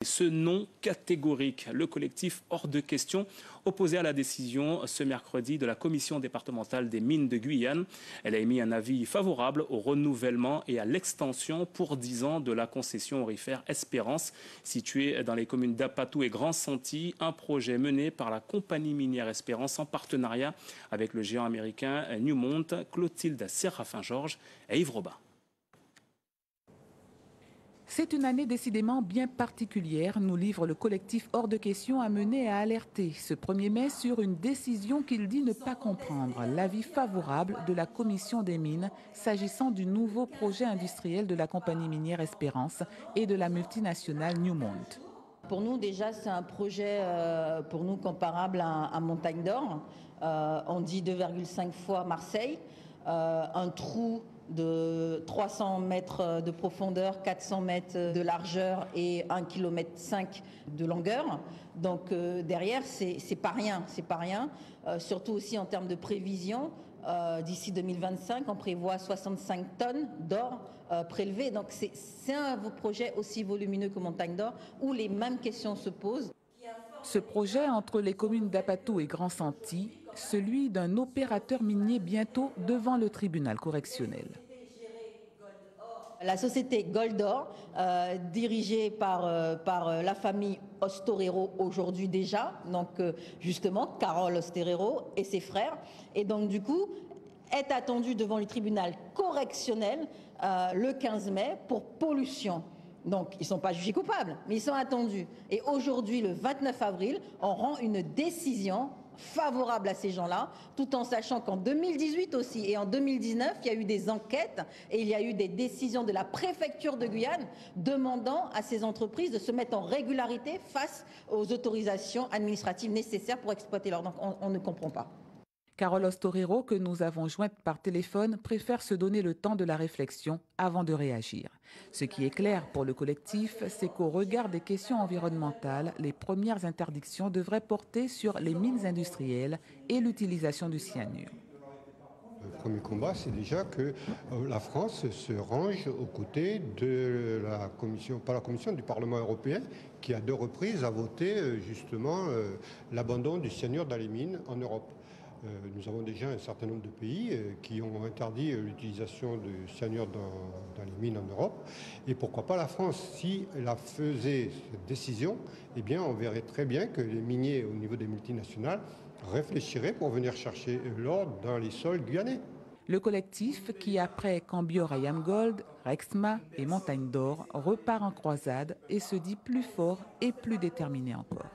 Ce non catégorique, le collectif Hors de question, opposé à la décision ce mercredi de la commission départementale des mines de Guyane. Elle a émis un avis favorable au renouvellement et à l'extension pour 10 ans de la concession aurifère Espérance, située dans les communes d'Apatou et Grand-Santi, un projet mené par la compagnie minière Espérance en partenariat avec le géant américain Newmont, Clotilde Séraphin-Georges et Yves Robin. C'est une année décidément bien particulière, nous livre le collectif Hors de question amené à alerter ce 1er mai sur une décision qu'il dit ne pas comprendre, l'avis favorable de la commission des mines s'agissant du nouveau projet industriel de la compagnie minière Espérance et de la multinationale Newmont. Pour nous déjà c'est un projet pour nous comparable à Montagne d'Or, on dit 2,5 fois Marseille, un trou de 300 mètres de profondeur, 400 mètres de largeur et 1,5 km de longueur. Donc derrière, c'est pas rien, surtout aussi en termes de prévision. D'ici 2025, on prévoit 65 tonnes d'or prélevées. Donc c'est un projet aussi volumineux que Montagne d'Or où les mêmes questions se posent. Ce projet entre les communes d'Apatou et Grand-Santi, celui d'un opérateur minier bientôt devant le tribunal correctionnel. La société Goldor, dirigée par la famille Ostorero aujourd'hui déjà, donc justement Carole Ostorero et ses frères, et donc du coup est attendue devant le tribunal correctionnel le 15 mai pour pollution. Donc, ils ne sont pas jugés coupables, mais ils sont attendus. Et aujourd'hui, le 29 avril, on rend une décision favorable à ces gens-là, tout en sachant qu'en 2018 aussi et en 2019, il y a eu des enquêtes et il y a eu des décisions de la préfecture de Guyane demandant à ces entreprises de se mettre en régularité face aux autorisations administratives nécessaires pour exploiter l'or. Donc, on ne comprend pas. Carole Ostorero, que nous avons jointe par téléphone, préfère se donner le temps de la réflexion avant de réagir. Ce qui est clair pour le collectif, c'est qu'au regard des questions environnementales, les premières interdictions devraient porter sur les mines industrielles et l'utilisation du cyanure. Le premier combat, c'est déjà que la France se range aux côtés de la commission, pas la commission, du Parlement européen, qui à 2 reprises a voté justement l'abandon du cyanure dans les mines en Europe. Nous avons déjà un certain nombre de pays qui ont interdit l'utilisation de cyanure dans les mines en Europe. Et pourquoi pas la France? Si elle faisait cette décision, eh bien, on verrait très bien que les miniers au niveau des multinationales réfléchiraient pour venir chercher l'or dans les sols guyanais. Le collectif qui, après Cambior IAMGOLD, Rexma et Montagne d'Or, repart en croisade et se dit plus fort et plus déterminé encore.